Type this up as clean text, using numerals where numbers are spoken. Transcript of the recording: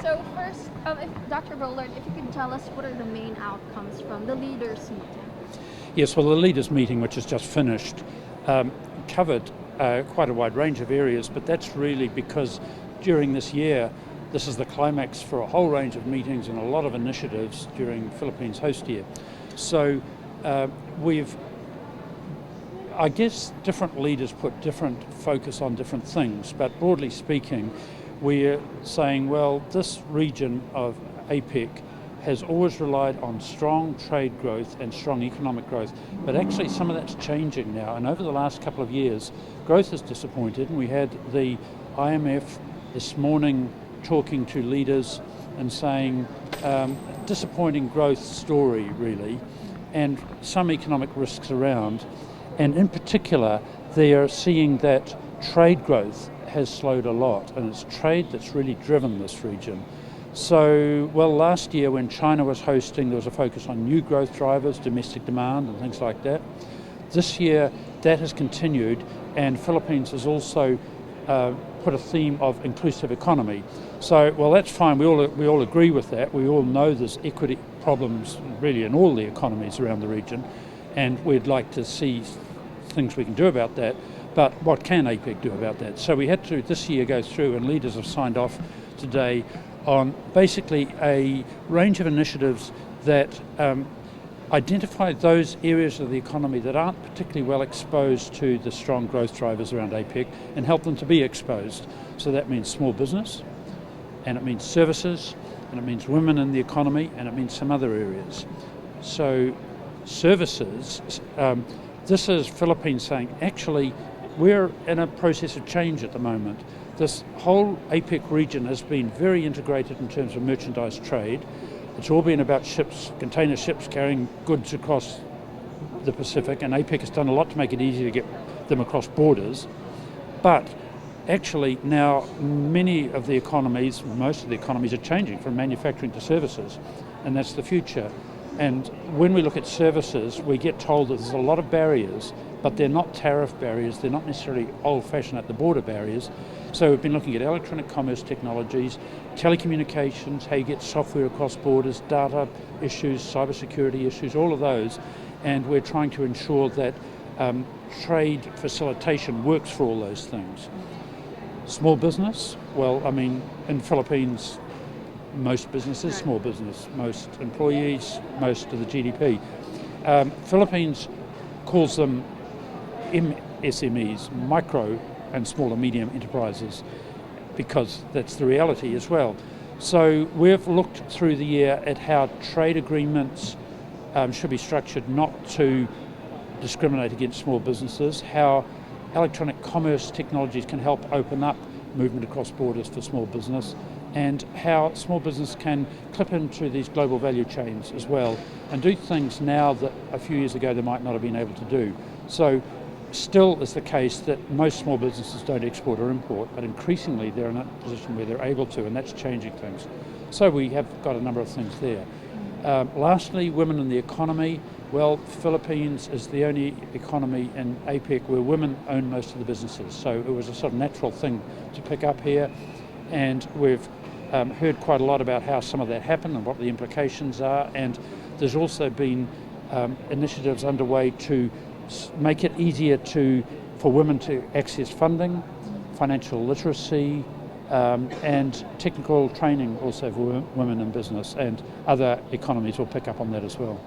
So first, if Dr. Bullard, if you could tell us what are the main outcomes from the leaders' meeting? Yes, well, the leaders' meeting, which has just finished, covered quite a wide range of areas, but that's really because during this year, this is the climax for a whole range of meetings and a lot of initiatives during Philippines Host Year. So I guess different leaders put different focus on different things, but broadly speaking, we're saying, well, this region of APEC has always relied on strong trade growth and strong economic growth, but actually some of that's changing now, and over the last couple of years, growth has disappointed, and we had the IMF this morning talking to leaders and saying, disappointing growth story really, and some economic risks around, and in particular, they are seeing that trade growth has slowed a lot, and it's trade that's really driven this region. So, well, last year when China was hosting, there was a focus on new growth drivers, domestic demand and things like that. This year, that has continued, and Philippines has also put a theme of inclusive economy. So, well, that's fine. We all agree with that. We all know there's equity problems really in all the economies around the region, and we'd like to see things we can do about that. But what can APEC do about that? So we had to this year go through, and leaders have signed off today on basically a range of initiatives that identify those areas of the economy that aren't particularly well exposed to the strong growth drivers around APEC and help them to be exposed. So that means small business, and it means services, and it means women in the economy, and it means some other areas. So services, this is Philippines saying, actually, we're in a process of change at the moment. This whole APEC region has been very integrated in terms of merchandise trade. It's all been about ships, container ships carrying goods across the Pacific, and APEC has done a lot to make it easy to get them across borders. But actually now many of the economies, most of the economies are changing from manufacturing to services, and that's the future. And when we look at services, we get told that there's a lot of barriers, but they're not tariff barriers, they're not necessarily old-fashioned at the border barriers. So we've been looking at electronic commerce technologies, telecommunications, how you get software across borders, data issues, cybersecurity issues, all of those. And we're trying to ensure that trade facilitation works for all those things. Small business, well, I mean, in Philippines, most businesses, small business, most employees, most of the GDP. Philippines calls them MSMEs, micro and small and medium enterprises, because that's the reality as well. So we've looked through the year at how trade agreements should be structured not to discriminate against small businesses, how electronic commerce technologies can help open up movement across borders for small business, and how small business can clip into these global value chains as well and do things now that a few years ago they might not have been able to do. So still is the case that most small businesses don't export or import, but increasingly they're in a position where they're able to, and that's changing things. So we have got a number of things there. Lastly, women in the economy. Well, Philippines is the only economy in APEC where women own most of the businesses, so it was a sort of natural thing to pick up here, and we've heard quite a lot about how some of that happened and what the implications are, and there's also been initiatives underway to make it easier for women to access funding, financial literacy, and technical training also for women in business, and other economies will pick up on that as well.